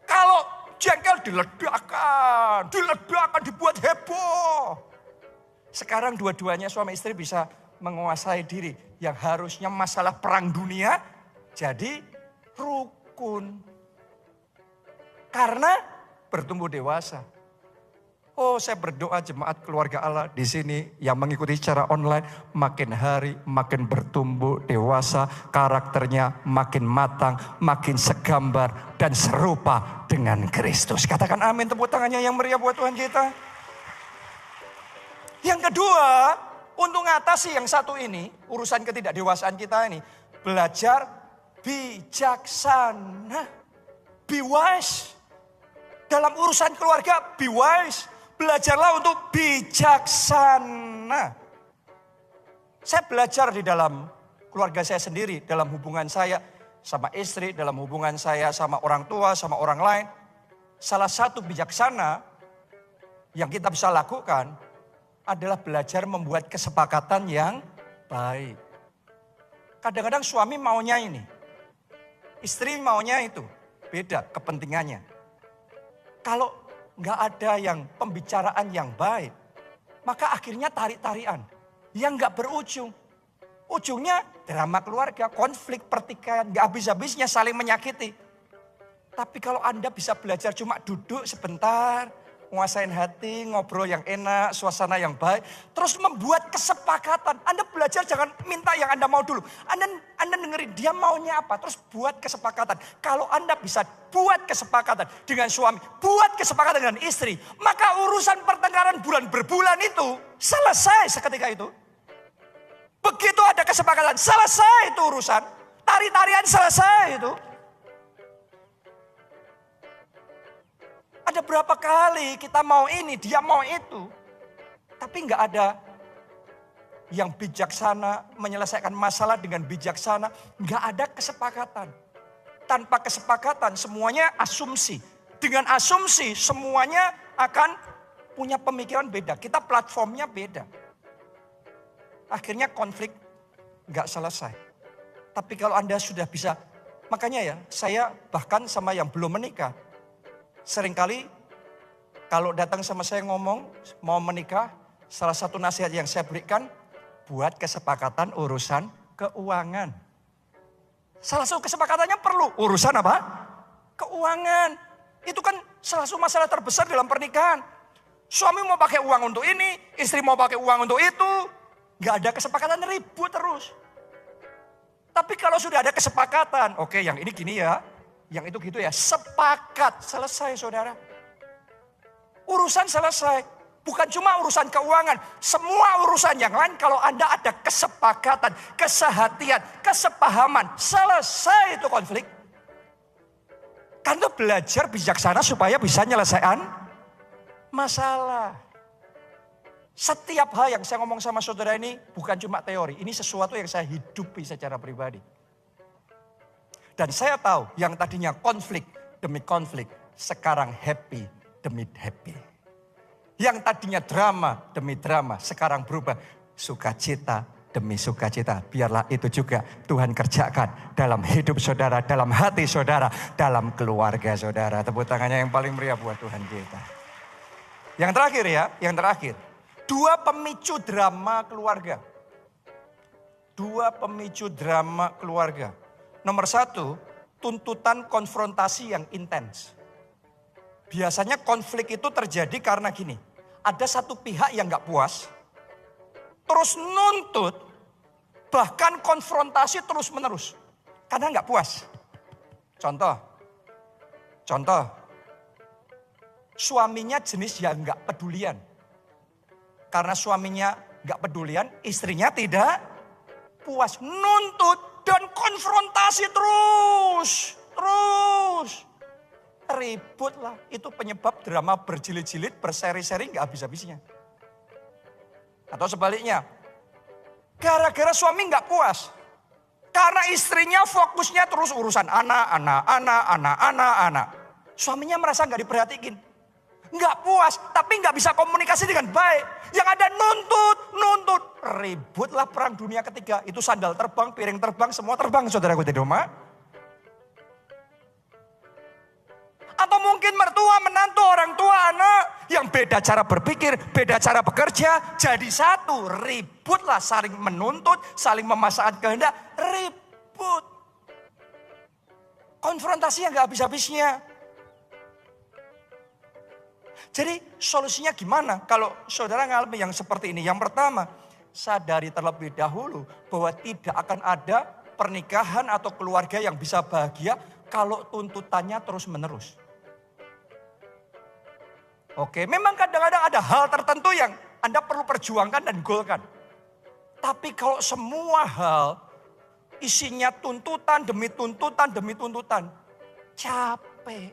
Kalau jengkel diledakkan, dibuat heboh. Sekarang dua-duanya suami istri bisa menguasai diri. Yang harusnya masalah perang dunia jadi rukun. Karena bertumbuh dewasa. Oh, saya berdoa jemaat keluarga Allah di sini yang mengikuti secara online makin hari makin bertumbuh dewasa, karakternya makin matang, makin segambar dan serupa dengan Kristus. Katakan amin, tepuk tangannya yang meriah buat Tuhan kita. Yang kedua, untuk mengatasi yang satu ini, urusan ketidakdewasaan kita ini, belajar bijaksana. Be wise. Dalam urusan keluarga, be wise. Belajarlah untuk bijaksana. Saya belajar di dalam keluarga saya sendiri, dalam hubungan saya sama istri, dalam hubungan saya sama orang tua, sama orang lain. Salah satu bijaksana yang kita bisa lakukan adalah belajar membuat kesepakatan yang baik. Kadang-kadang suami maunya ini, istri maunya itu, beda kepentingannya. Kalau nggak ada yang pembicaraan yang baik, maka akhirnya tarik-tarian yang nggak berujung. Ujungnya drama keluarga, konflik, pertikaian, nggak habis-habisnya saling menyakiti. Tapi kalau Anda bisa belajar cuma duduk sebentar, nguasain hati, ngobrol yang enak, suasana yang baik, terus membuat kesepakatan. Anda belajar jangan minta yang Anda mau dulu. Anda dengerin dia maunya apa, terus buat kesepakatan. Kalau Anda bisa buat kesepakatan dengan suami, buat kesepakatan dengan istri, maka urusan pertengkaran bulan berbulan itu selesai seketika itu. Begitu ada kesepakatan, selesai itu urusan. Tari-tarian selesai itu. Ada berapa kali kita mau ini, dia mau itu. Tapi nggak ada yang bijaksana, menyelesaikan masalah dengan bijaksana. Nggak ada kesepakatan. Tanpa kesepakatan semuanya asumsi. Dengan asumsi semuanya akan punya pemikiran beda. Kita platformnya beda. Akhirnya konflik nggak selesai. Tapi kalau Anda sudah bisa, makanya ya saya bahkan sama yang belum menikah. Seringkali kalau datang sama saya ngomong mau menikah, salah satu nasihat yang saya berikan, buat kesepakatan urusan keuangan. Salah satu kesepakatannya perlu urusan apa? Keuangan. Itu kan salah satu masalah terbesar dalam pernikahan. Suami mau pakai uang untuk ini, istri mau pakai uang untuk itu. Gak ada kesepakatan, ribut terus. Tapi kalau sudah ada kesepakatan, oke yang ini gini ya. Yang itu gitu ya, sepakat, selesai saudara. Urusan selesai, bukan cuma urusan keuangan. Semua urusan yang lain kalau Anda ada kesepakatan, kesehatian, kesepahaman, selesai itu konflik. Karena belajar bijaksana supaya bisa menyelesaikan masalah. Setiap hal yang saya ngomong sama saudara ini bukan cuma teori, ini sesuatu yang saya hidupi secara pribadi. Dan saya tahu yang tadinya konflik demi konflik, sekarang happy demi happy. Yang tadinya drama demi drama, sekarang berubah sukacita demi sukacita. Biarlah itu juga Tuhan kerjakan dalam hidup saudara, dalam hati saudara, dalam keluarga saudara. Tepuk tangannya yang paling meriah buat Tuhan kita. Yang terakhir ya, yang terakhir. 2 pemicu drama keluarga. 2 pemicu drama keluarga. Nomor 1, tuntutan konfrontasi yang intens. Biasanya konflik itu terjadi karena gini. Ada satu pihak yang gak puas. Terus nuntut. Bahkan konfrontasi terus menerus. Karena gak puas. Contoh. Suaminya jenis yang gak pedulian. Karena suaminya gak pedulian, istrinya tidak puas. Nuntut. Dan konfrontasi terus. Ribut lah. Itu penyebab drama berjilid-jilid, berseri-seri gak habis-habisnya. Atau sebaliknya. Gara-gara suami gak puas. Karena istrinya fokusnya terus urusan anak. Suaminya merasa gak diperhatiin. Gak puas, tapi gak bisa komunikasi dengan baik. Yang ada nuntut. Ributlah perang dunia ketiga. Itu sandal terbang, piring terbang, semua terbang saudaraku di rumah. Atau mungkin mertua, menantu, orang tua, anak. Yang beda cara berpikir, beda cara bekerja. Jadi satu, ributlah saling menuntut, saling memasakkan kehendak. Ribut. Konfrontasi yang gak habis-habisnya. Jadi solusinya gimana kalau saudara ngalami yang seperti ini? Yang pertama, sadari terlebih dahulu bahwa tidak akan ada pernikahan atau keluarga yang bisa bahagia kalau tuntutannya terus menerus. Oke, memang kadang-kadang ada hal tertentu yang Anda perlu perjuangkan dan golkan. Tapi kalau semua hal isinya tuntutan demi tuntutan demi tuntutan, capek.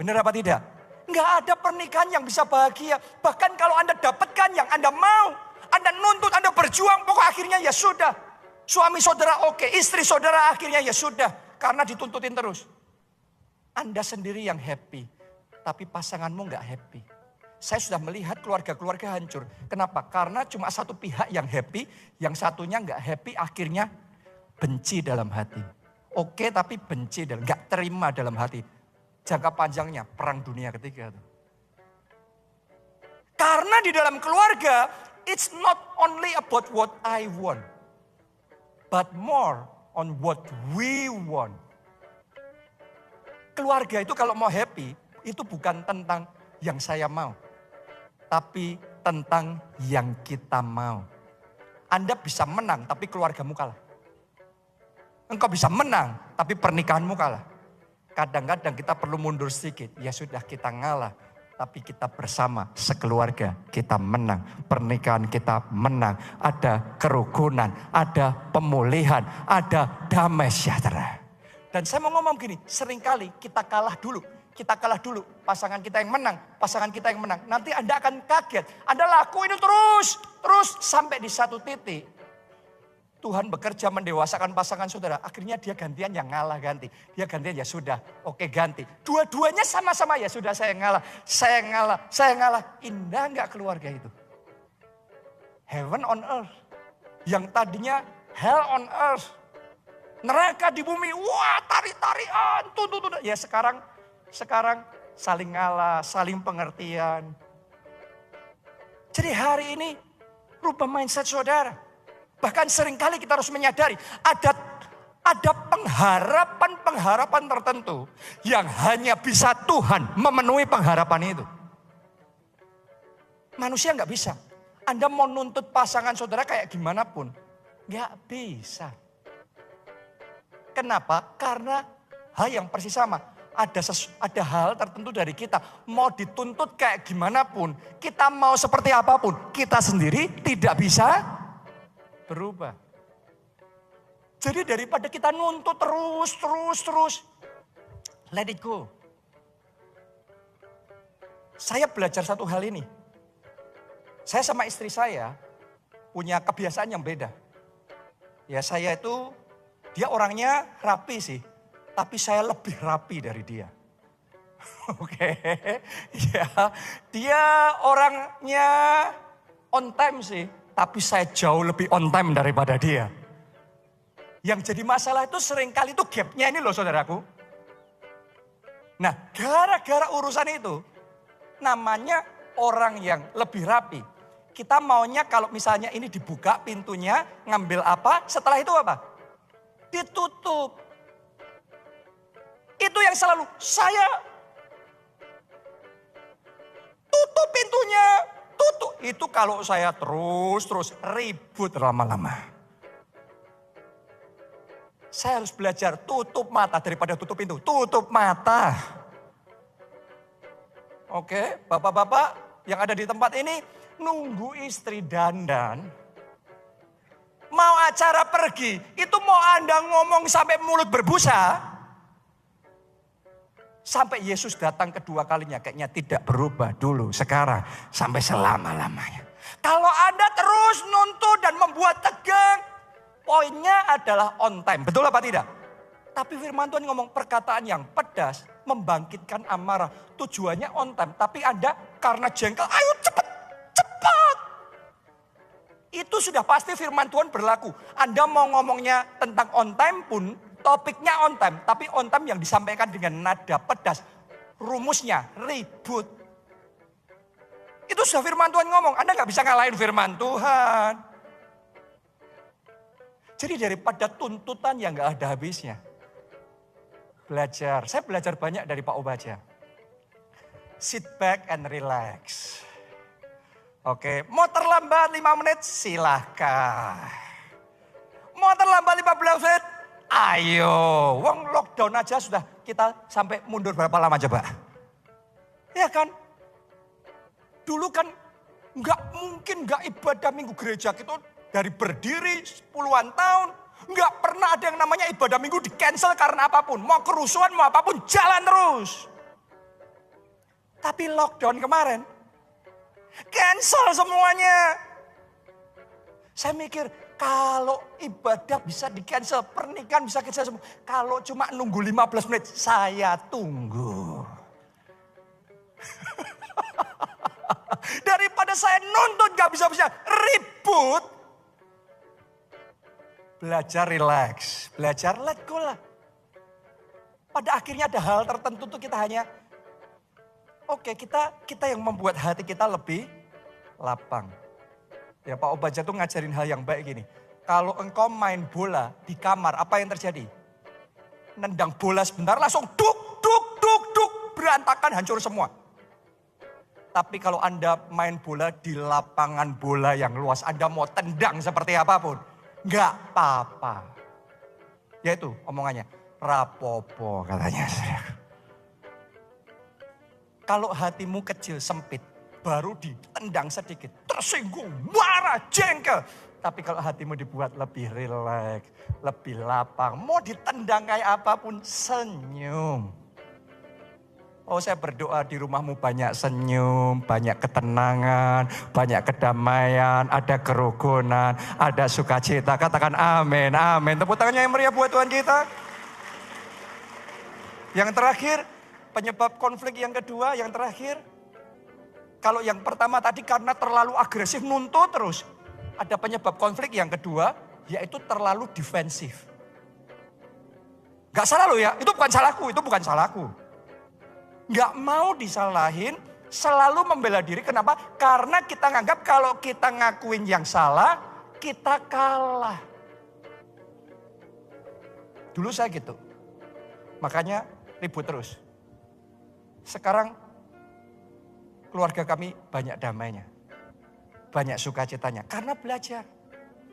Benar apa tidak? Nggak ada pernikahan yang bisa bahagia. Bahkan kalau Anda dapatkan yang Anda mau, Anda nuntut, Anda berjuang, pokok akhirnya ya sudah. Suami saudara oke, istri saudara akhirnya ya sudah. Karena dituntutin terus. Anda sendiri yang happy, tapi pasanganmu nggak happy. Saya sudah melihat keluarga-keluarga hancur. Kenapa? Karena cuma satu pihak yang happy, yang satunya nggak happy, akhirnya benci dalam hati. Oke, tapi benci dan nggak terima dalam hati. Jangka panjangnya perang dunia ketiga. Karena di dalam keluarga, it's not only about what I want, but more on what we want. Keluarga itu kalau mau happy, itu bukan tentang yang saya mau, tapi tentang yang kita mau. Anda bisa menang, tapi keluargamu kalah. Engkau bisa menang, tapi pernikahanmu kalah. Kadang-kadang kita perlu mundur sedikit. Ya sudah, kita ngalah. Tapi kita bersama sekeluarga, kita menang. Pernikahan kita menang. Ada kerukunan, ada pemulihan, ada damai sejahtera. Dan saya mau ngomong gini, seringkali kita kalah dulu. Kita kalah dulu, pasangan kita yang menang, pasangan kita yang menang. Nanti Anda akan kaget, Anda lakuin itu terus sampai di satu titik. Tuhan bekerja mendewasakan pasangan saudara. Akhirnya dia gantian yang ngalah ganti. Dia gantian ya sudah, oke ganti. Dua-duanya sama-sama ya sudah saya ngalah. Saya ngalah. Indah enggak keluarga itu? Heaven on earth. Yang tadinya hell on earth. Neraka di bumi, wah tarik-tarian. Tuh. Ya sekarang saling ngalah, saling pengertian. Jadi hari ini rubah mindset saudara. Bahkan seringkali kita harus menyadari ada pengharapan tertentu yang hanya bisa Tuhan memenuhi pengharapan itu. Manusia nggak bisa. Anda mau nuntut pasangan saudara kayak gimana pun, nggak bisa. Kenapa? Karena hal yang persis sama. Ada hal tertentu dari kita. Mau dituntut kayak gimana pun, kita mau seperti apapun, kita sendiri tidak bisa berubah. Jadi daripada kita nuntut terus, let it go. Saya belajar satu hal ini. Saya sama istri saya punya kebiasaan yang beda. Ya saya itu, dia orangnya rapi sih. Tapi saya lebih rapi dari dia. Oke. Ya, dia orangnya on time sih. Tapi saya jauh lebih on time daripada dia. Yang jadi masalah itu seringkali itu gapnya ini loh saudaraku. Nah gara-gara urusan itu namanya orang yang lebih rapi. Kita maunya kalau misalnya ini dibuka pintunya ngambil apa setelah itu apa? Ditutup. Itu yang selalu saya tutup pintunya. Tutup. Itu kalau saya terus ribut lama-lama. Saya harus belajar tutup mata daripada tutup pintu. Tutup mata. Oke, bapak-bapak yang ada di tempat ini nunggu istri dandan. Mau acara pergi, itu mau Anda ngomong sampai mulut berbusa. Sampai Yesus datang kedua kalinya kayaknya tidak berubah dulu, sekarang sampai selama-lamanya. Kalau Anda terus nuntut dan membuat tegang, poinnya adalah on time. Betul apa tidak? Tapi firman Tuhan ngomong perkataan yang pedas, membangkitkan amarah. Tujuannya on time, tapi Anda karena jengkel, ayo cepat. Itu sudah pasti firman Tuhan berlaku. Anda mau ngomongnya tentang on time pun, topiknya on time, tapi on time yang disampaikan dengan nada pedas. Rumusnya ribut. Itu sudah firman Tuhan ngomong, Anda gak bisa ngalahin firman Tuhan. Jadi daripada tuntutan yang gak ada habisnya. Saya belajar banyak dari Pak Obaja. sit back and relax. Oke, mau terlambat 5 menit silahkan. Mau terlambat 15 menit, ayo. Wong lockdown aja sudah kita sampai mundur berapa lama coba? Ya kan? Dulu kan nggak mungkin nggak ibadah minggu gereja kita dari berdiri puluhan tahun. Nggak pernah ada yang namanya ibadah minggu di cancel karena apapun. Mau kerusuhan mau apapun jalan terus. Tapi lockdown kemarin cancel semuanya. Saya mikir kalau ibadah bisa di cancel, pernikahan bisa cancel semua. Kalau cuma nunggu 15 menit saya tunggu. Daripada saya nuntut gak bisa-bisa ribut. Belajar relax, belajar let go lah. Pada akhirnya ada hal tertentu tuh kita hanya, oke, kita yang membuat hati kita lebih lapang. Ya Pak Obaja tuh ngajarin hal yang baik gini. Kalau engkau main bola di kamar, apa yang terjadi? Nendang bola sebentar langsung duk, duk, duk, duk. Berantakan, hancur semua. Tapi kalau Anda main bola di lapangan bola yang luas, Anda mau tendang seperti apapun, nggak apa-apa. Ya itu omongannya, rapopo katanya. Kalau hatimu kecil, sempit, baru ditendang sedikit, tersinggung, marah, jengkel. Tapi kalau hatimu dibuat lebih rileks, lebih lapang, mau ditendang kayak apapun, senyum. Oh saya berdoa di rumahmu banyak senyum, banyak ketenangan, banyak kedamaian, ada kerukunan, ada sukacita. Katakan amin, amin. Tepuk tangannya yang meriah buat Tuhan kita. Yang terakhir, penyebab konflik yang kedua, yang terakhir. Kalau yang pertama tadi karena terlalu agresif, nuntut terus. Ada penyebab konflik yang kedua, yaitu terlalu defensif. Gak salah loh ya, itu bukan salahku, itu bukan salahku. Gak mau disalahin, selalu membela diri. Kenapa? Karena kita nganggap kalau kita ngakuin yang salah, kita kalah. Dulu saya gitu. Makanya ribut terus. Sekarang keluarga kami banyak damainya. Banyak sukacitanya. Karena belajar.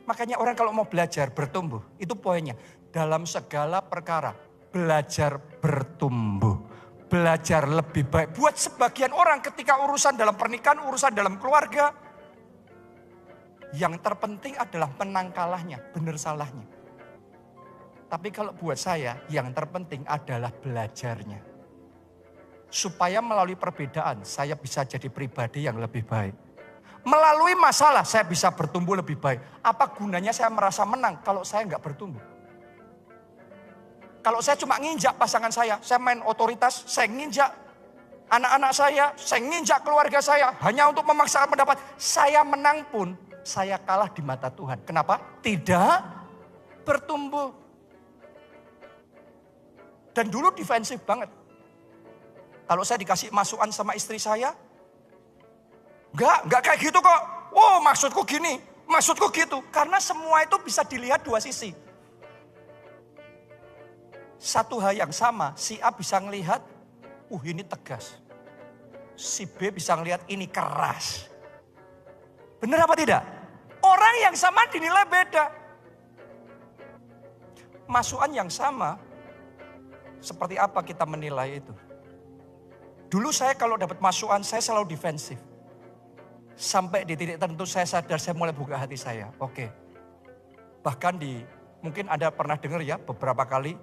Makanya orang kalau mau belajar bertumbuh, itu poinnya. Dalam segala perkara, belajar bertumbuh. Belajar lebih baik. Buat sebagian orang ketika urusan dalam pernikahan, urusan dalam keluarga. Yang terpenting adalah menang kalahnya, benar salahnya. Tapi kalau buat saya, yang terpenting adalah belajarnya. Supaya melalui perbedaan, saya bisa jadi pribadi yang lebih baik. Melalui masalah, saya bisa bertumbuh lebih baik. Apa gunanya saya merasa menang kalau saya nggak bertumbuh? Kalau saya cuma nginjak pasangan saya main otoritas, saya nginjak anak-anak saya nginjak keluarga saya. Hanya untuk memaksakan pendapat, saya menang pun, saya kalah di mata Tuhan. Kenapa? Tidak bertumbuh. Dan dulu defensif banget. Kalau saya dikasih masukan sama istri saya, enggak kayak gitu kok. Oh maksudku gini, maksudku gitu. Karena semua itu bisa dilihat dua sisi. Satu hal yang sama, si A bisa ngelihat, ini tegas. Si B bisa ngelihat ini keras. Benar apa tidak? Orang yang sama dinilai beda. Masukan yang sama, seperti apa kita menilai itu? Dulu saya kalau dapat masukan, saya selalu defensif. Sampai di titik tertentu saya sadar, saya mulai buka hati saya. Oke. Bahkan mungkin Anda pernah dengar ya beberapa kali,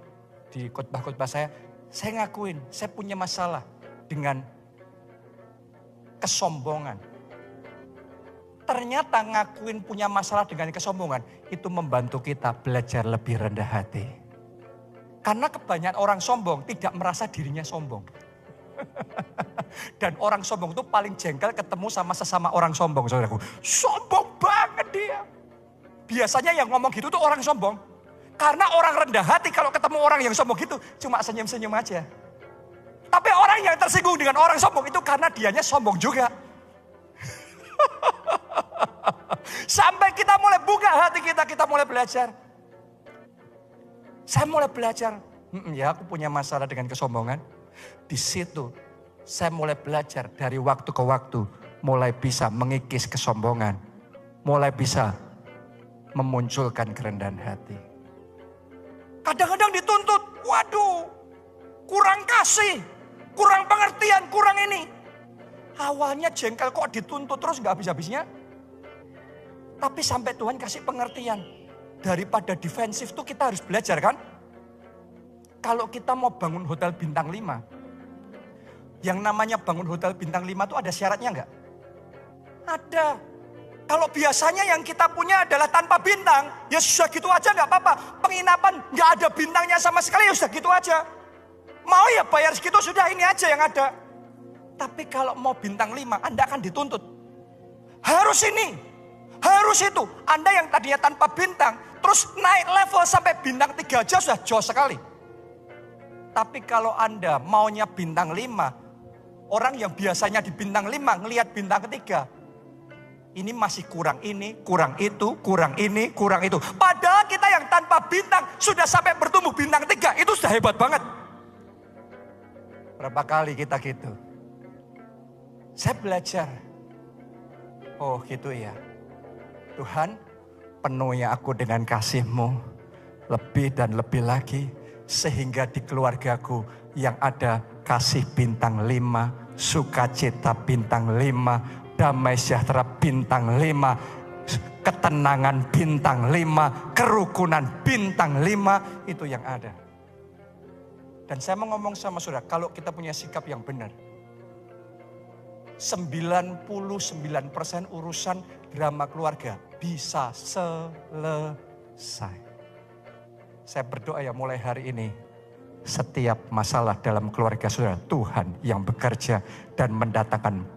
di khotbah-khotbah saya ngakuin, saya punya masalah dengan kesombongan. Ternyata ngakuin punya masalah dengan kesombongan, itu membantu kita belajar lebih rendah hati. Karena kebanyakan orang sombong tidak merasa dirinya sombong. Dan orang sombong itu paling jengkel ketemu sama sesama orang sombong, saudaraku. Sombong banget dia. Biasanya yang ngomong gitu tuh orang sombong. Karena orang rendah hati kalau ketemu orang yang sombong gitu cuma senyum-senyum aja. Tapi orang yang tersinggung dengan orang sombong itu karena dianya sombong juga. Sampai kita mulai buka hati kita mulai belajar. Saya mulai belajar, ya aku punya masalah dengan kesombongan. Di situ Saya mulai belajar dari waktu ke waktu, mulai bisa mengikis kesombongan, mulai bisa memunculkan kerendahan hati. Kadang-kadang dituntut, waduh, kurang kasih, kurang pengertian, kurang ini. Awalnya jengkel kok dituntut terus gak habis-habisnya. Tapi sampai Tuhan kasih pengertian. Daripada defensif tuh kita harus belajar kan. Kalau kita mau bangun hotel bintang 5. Yang namanya bangun hotel bintang 5 tuh ada syaratnya enggak? Ada. Kalau biasanya yang kita punya adalah tanpa bintang. Ya sudah gitu aja enggak apa-apa. Penginapan enggak ada bintangnya sama sekali ya sudah gitu aja. Mau ya bayar segitu sudah ini aja yang ada. Tapi kalau mau bintang 5 Anda akan dituntut. Harus ini. Harus itu. Anda yang tadinya tanpa bintang. Terus naik level sampai bintang 3 aja sudah jauh sekali. Tapi kalau Anda maunya bintang 5. Orang yang biasanya di bintang 5 ngelihat bintang 3. Ini masih kurang ini, kurang itu, kurang ini, kurang itu. Padahal kita yang tanpa bintang sudah sampai bertumbuh bintang 3. Itu sudah hebat banget. Berapa kali kita gitu. Saya belajar. Oh gitu ya. Tuhan, penuhi aku dengan kasih-Mu. Lebih dan lebih lagi. Sehingga di keluargaku yang ada kasih bintang 5. Sukacita bintang 5. Damai sejahtera bintang 5. Ketenangan bintang 5. Kerukunan bintang 5. Itu yang ada. Dan saya mau ngomong sama saudara. Kalau kita punya sikap yang benar. 99% urusan drama keluarga bisa selesai. Saya berdoa ya mulai hari ini. Setiap masalah dalam keluarga saudara, Tuhan yang bekerja dan mendatangkan